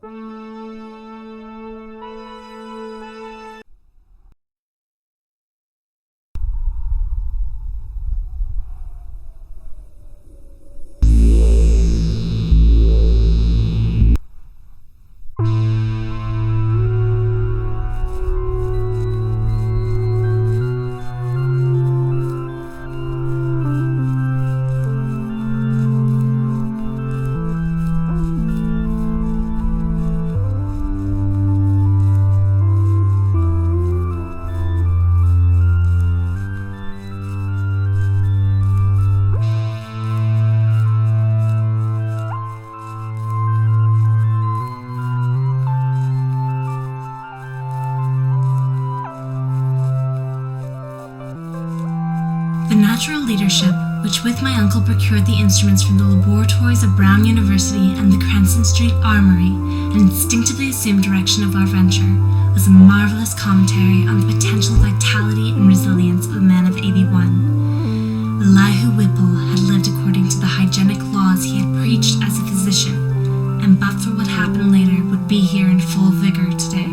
The natural leadership, which with my uncle procured the instruments from the laboratories of Brown University and the Cranston Street Armory and instinctively assumed direction of our venture, was a marvelous commentary on the potential vitality and resilience of a man of 81. Elihu Whipple had lived according to the hygienic laws he had preached as a physician, and but for what happened later would be here in full vigor today.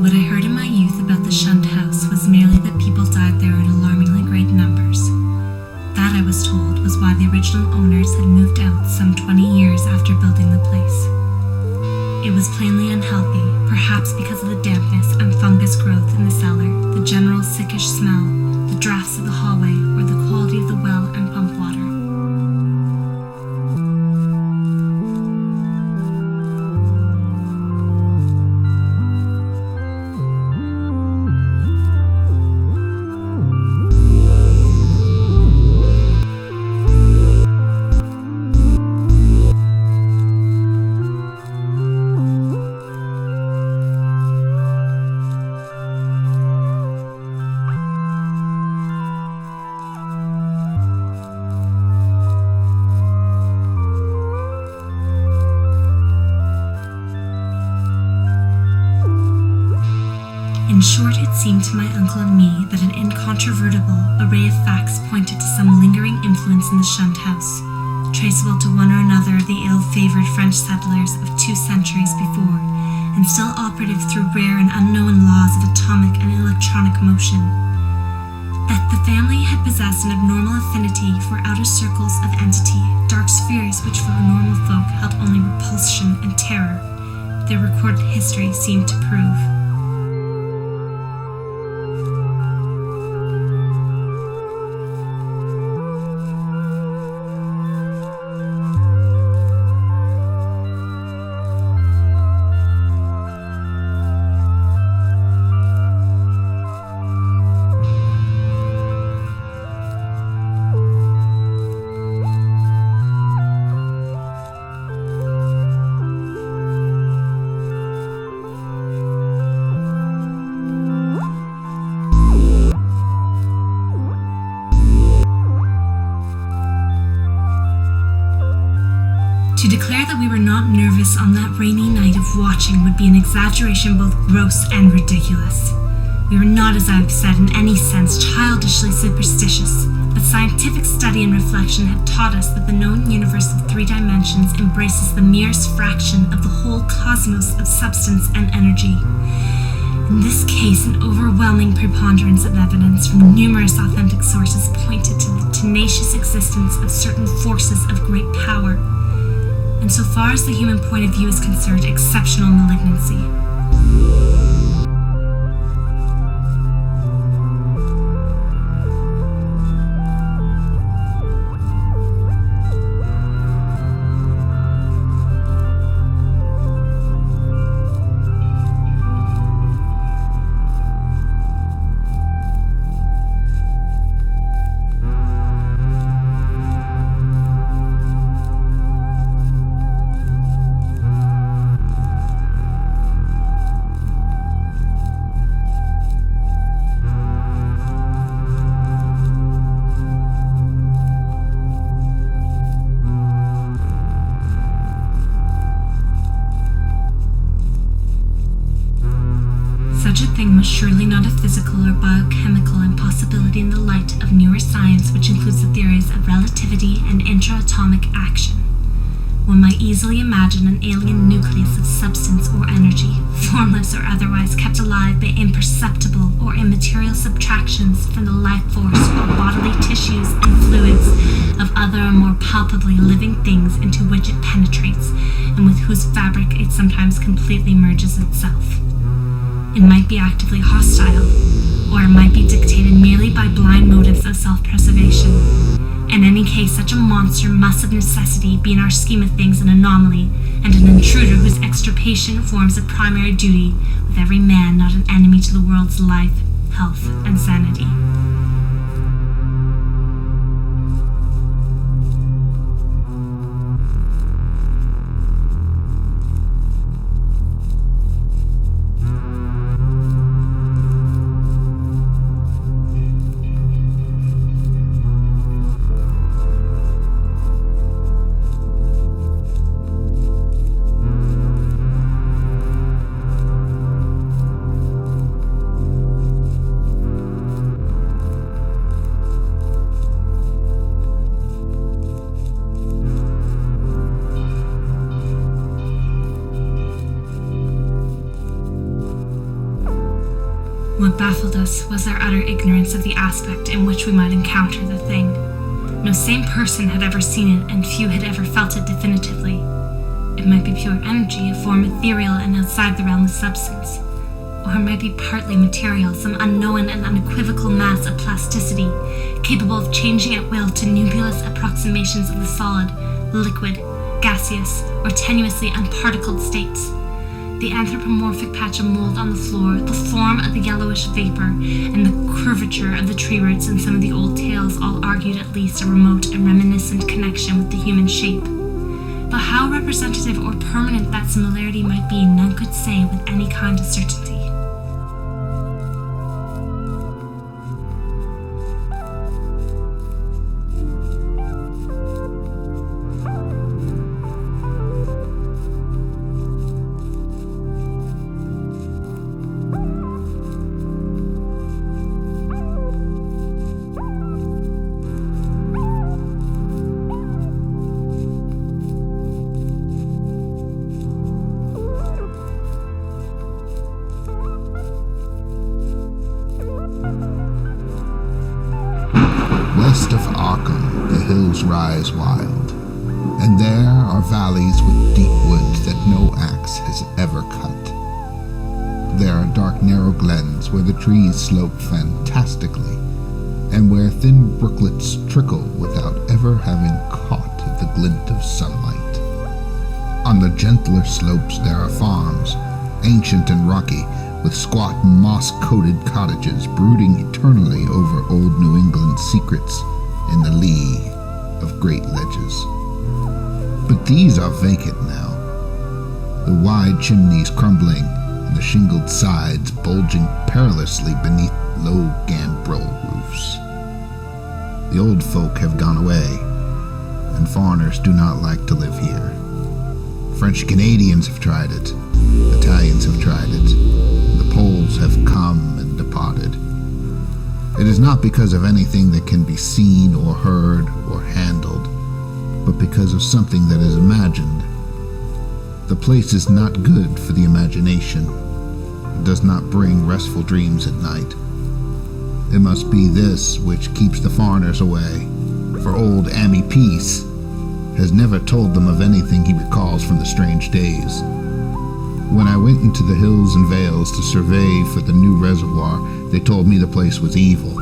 What I heard in my youth about the shunned house was merely that people died there in alarmingly great numbers. That, I was told, was why the original owners had moved out some 20 years after building the place. It was plainly unhealthy, perhaps because of the dampness and fungus growth in the cellar, the general sickish smell, the drafts of the hallway, or the quality of the well and pump water. In short, it seemed to my uncle and me that an incontrovertible array of facts pointed to some lingering influence in the shunned house, traceable to one or another of the ill-favored French settlers of 2 centuries before, and still operative through rare and unknown laws of atomic and electronic motion. That the family had possessed an abnormal affinity for outer circles of entity, dark spheres which for normal folk held only repulsion and terror, their recorded history seemed to prove. To declare that we were not nervous on that rainy night of watching would be an exaggeration both gross and ridiculous. We were not, as I have said, in any sense childishly superstitious, but scientific study and reflection had taught us that the known universe of 3 dimensions embraces the merest fraction of the whole cosmos of substance and energy. In this case, an overwhelming preponderance of evidence from numerous authentic sources pointed to the tenacious existence of certain forces of great power, and so far as the human point of view is concerned, exceptional malignancy. thing was surely not a physical or biochemical impossibility in the light of newer science, which includes the theories of relativity and intraatomic action. One might easily imagine an alien nucleus of substance or energy, formless or otherwise, kept alive by imperceptible or immaterial subtractions from the life force or bodily tissues and fluids of other or more palpably living things into which it penetrates, and with whose fabric it sometimes completely merges itself. It might be actively hostile, or it might be dictated merely by blind motives of self-preservation. In any case, such a monster must of necessity be in our scheme of things an anomaly, and an intruder whose extirpation forms a primary duty, with every man not an enemy to the world's life, health, and sanity. What baffled us was our utter ignorance of the aspect in which we might encounter the thing. No sane person had ever seen it, and few had ever felt it definitively. It might be pure energy, a form ethereal and outside the realm of substance. Or it might be partly material, some unknown and unequivocal mass of plasticity, capable of changing at will to nebulous approximations of the solid, liquid, gaseous, or tenuously unparticled states. The anthropomorphic patch of mold on the floor, the form of the yellowish vapor, and the curvature of the tree roots in some of the old tales all argued at least a remote and reminiscent connection with the human shape. But how representative or permanent that similarity might be, none could say with any kind of certainty. West of Arkham, the hills rise wild, and there are valleys with deep woods that no axe has ever cut. There are dark, narrow glens where the trees slope fantastically, and where thin brooklets trickle without ever having caught the glint of sunlight. On the gentler slopes there are farms, ancient and rocky, with squat, moss-coated cottages brooding eternally over old New England's secrets in the lee of great ledges. But these are vacant now, the wide chimneys crumbling and the shingled sides bulging perilously beneath low gambrel roofs. The old folk have gone away, and foreigners do not like to live here. French Canadians have tried it, Italians have tried it, the Poles have come and departed. It is not because of anything that can be seen or heard or handled, but because of something that is imagined. The place is not good for the imagination. It does not bring restful dreams at night. It must be this which keeps the foreigners away, for old Ammy Peace has never told them of anything he recalls from the strange days. When I went into the hills and vales to survey for the new reservoir, they told me the place was evil.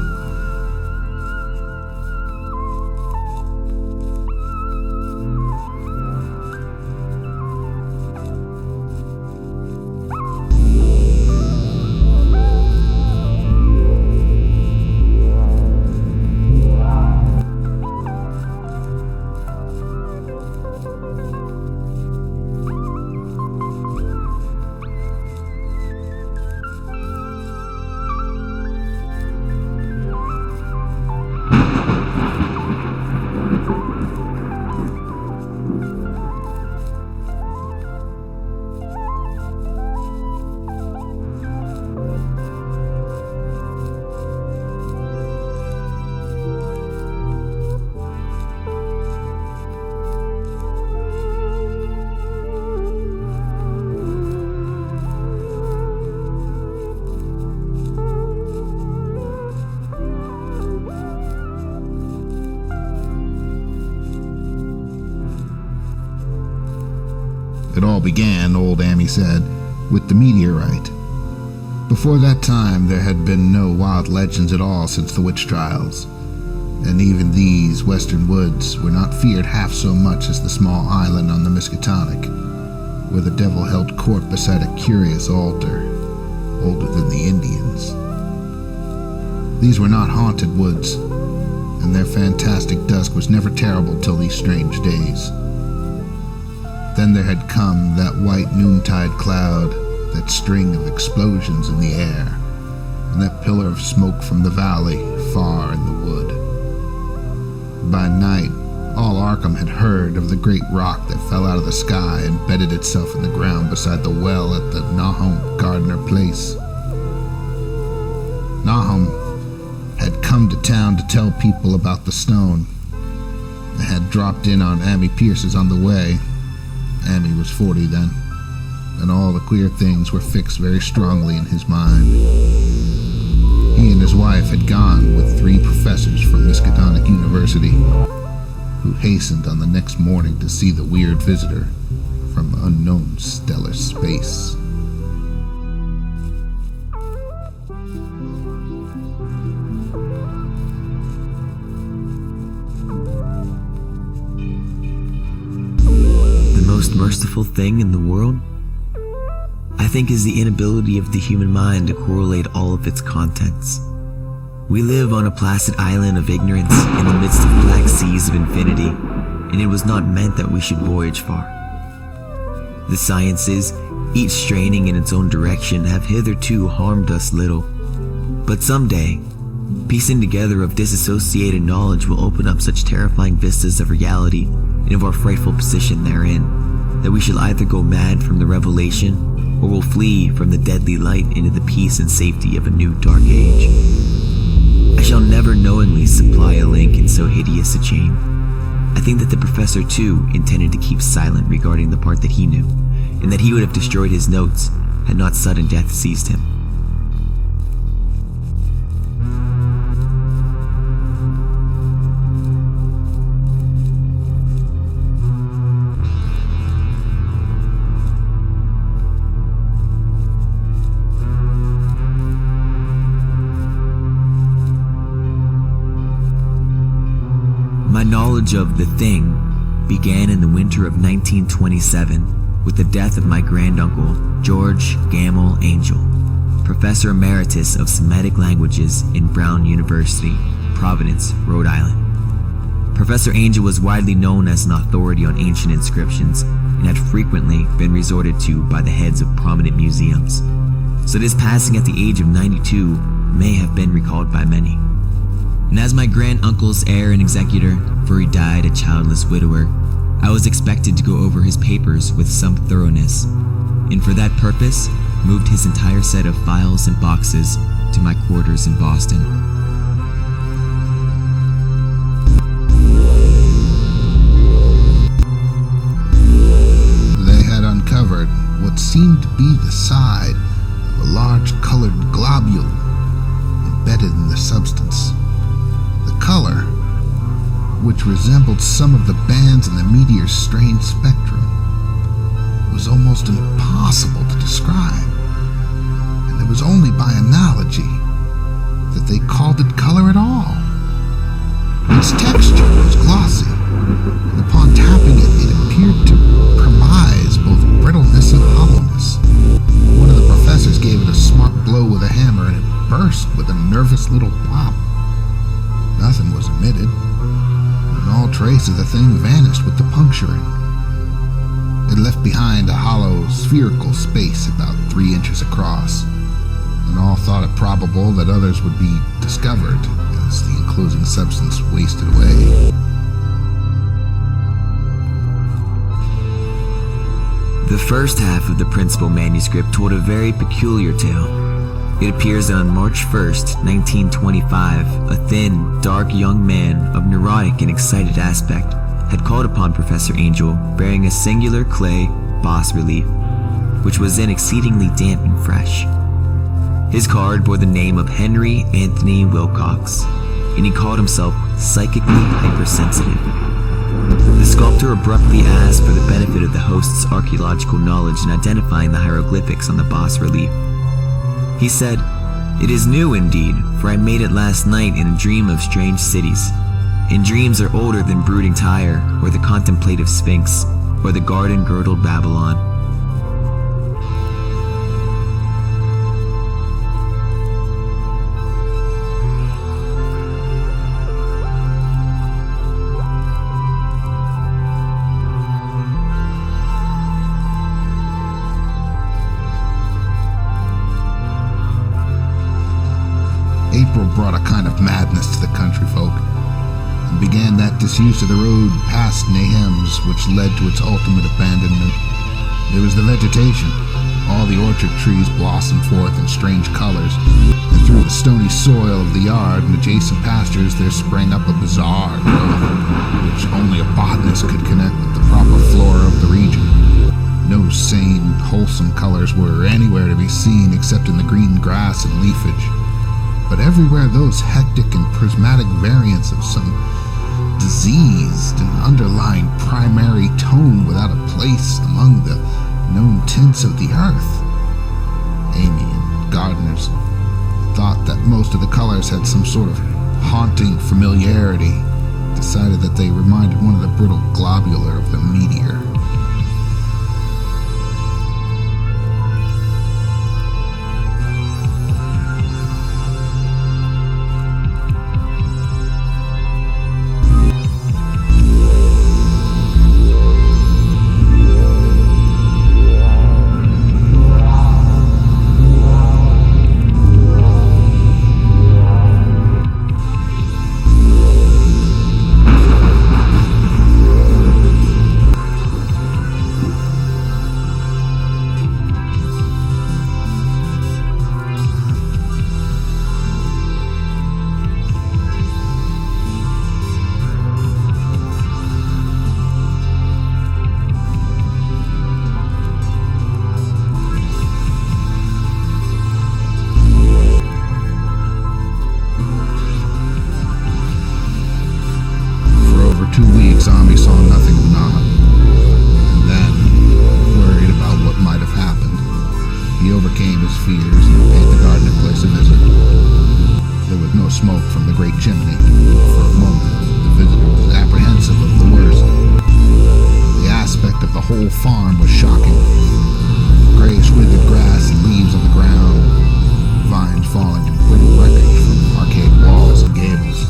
It all began, old Amy said, with the meteorite. Before that time, there had been no wild legends at all since the witch trials, and even these western woods were not feared half so much as the small island on the Miskatonic, where the devil held court beside a curious altar, older than the Indians. These were not haunted woods, and their fantastic dusk was never terrible till these strange days. Then there had come that white noontide cloud, that string of explosions in the air, and that pillar of smoke from the valley far in the wood. By night, all Arkham had heard of the great rock that fell out of the sky and bedded itself in the ground beside the well at the Nahum Gardner place. Nahum had come to town to tell people about the stone. They had dropped in on Amy Pierce's on the way. Amy was 40 then, and all the queer things were fixed very strongly in his mind. He and his wife had gone with 3 professors from Miskatonic University, who hastened on the next morning to see the weird visitor from unknown stellar space. The most merciful thing in the world, I think, is the inability of the human mind to correlate all of its contents. We live on a placid island of ignorance in the midst of black seas of infinity, and it was not meant that we should voyage far. The sciences, each straining in its own direction, have hitherto harmed us little. But someday, piecing together of disassociated knowledge will open up such terrifying vistas of reality and of our frightful position therein, that we shall either go mad from the revelation, or will flee from the deadly light into the peace and safety of a new dark age. I shall never knowingly supply a link in so hideous a chain. I think that the professor too intended to keep silent regarding the part that he knew, and that he would have destroyed his notes had not sudden death seized him. My knowledge of the Thing began in the winter of 1927 with the death of my granduncle, George Gamble Angel, Professor Emeritus of Semitic Languages in Brown University, Providence, Rhode Island. Professor Angel was widely known as an authority on ancient inscriptions and had frequently been resorted to by the heads of prominent museums, so his passing at the age of 92 may have been recalled by many. And as my granduncle's heir and executor, for he died a childless widower, I was expected to go over his papers with some thoroughness, and for that purpose, moved his entire set of files and boxes to my quarters in Boston. They had uncovered what seemed to be the side of a large colored globule embedded in the substance. The color, which resembled some of the bands in the meteor's strange spectrum, was almost impossible to describe, and it was only by analogy that they called it color at all. Its texture was glossy, and upon tapping it, it appeared to premise both brittleness and hollowness. One of the professors gave it a smart blow with a hammer, and it burst with a nervous little plop. Nothing was emitted, and all trace of the thing vanished with the puncturing. It left behind a hollow, spherical space about 3 inches across, and all thought it probable that others would be discovered as the enclosing substance wasted away. The first half of the principal manuscript told a very peculiar tale. It appears that on March 1st, 1925, a thin, dark young man of neurotic and excited aspect had called upon Professor Angel bearing a singular clay bas-relief, which was then exceedingly damp and fresh. His card bore the name of Henry Anthony Wilcox, and he called himself psychically hypersensitive. The sculptor abruptly asked for the benefit of the host's archaeological knowledge in identifying the hieroglyphics on the bas relief. He said, "It is new indeed, for I made it last night in a dream of strange cities. And dreams are older than brooding Tyre, or the contemplative Sphinx, or the garden-girdled Babylon." April brought a kind of madness to the country folk, and began that disuse of the road past Nahem's which led to its ultimate abandonment. It was the vegetation. All the orchard trees blossomed forth in strange colors, and through the stony soil of the yard and adjacent pastures there sprang up a bizarre growth, which only a botanist could connect with the proper flora of the region. No sane, wholesome colors were anywhere to be seen except in the green grass and leafage. But everywhere those hectic and prismatic variants of some diseased and underlying primary tone without a place among the known tints of the earth. Amy and gardeners thought that most of the colors had some sort of haunting familiarity, decided that they reminded one of the brittle globular of the meteor. Ami saw nothing of Nahum, and then, worried about what might have happened, he overcame his fears and paid the gardener place a visit. There was no smoke from the great chimney. For a moment, the visitor was apprehensive of the worst. The aspect of the whole farm was shocking. Grayish withered grass and leaves on the ground, vines falling in brittle wreckage from archaic walls and gables.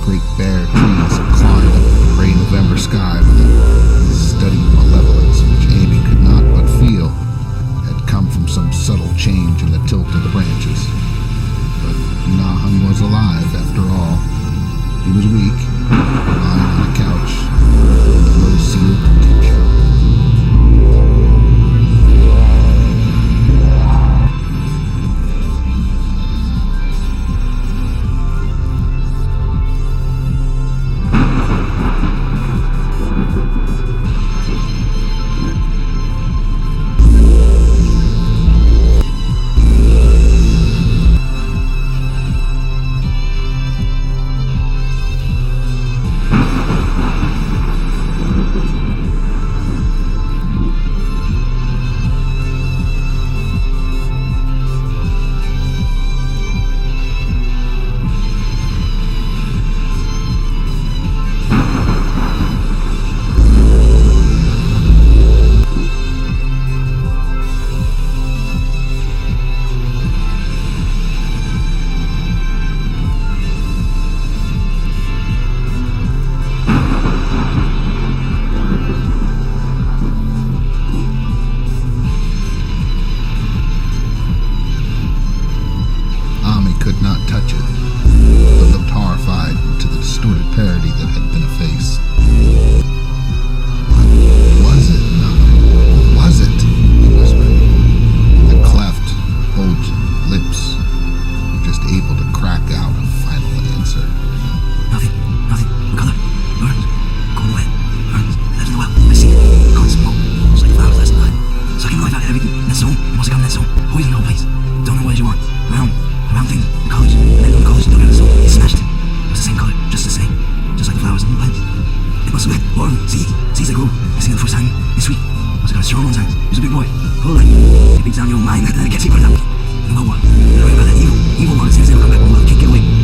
Great bare trees climbed up the gray November sky with a steady malevolence which Amy could not but feel had come from some subtle change in the tilt of the branches. But Nahum was alive after all. He was weak, lying on a couch in the low-ceiled kitchen. son. It's sweet. Also got a strong on side. He's a big boy. Hold on. It beats down your mind. Get secret out. No what? Don't worry about that evil. Evil one. Since they will come back, we'll kick it away.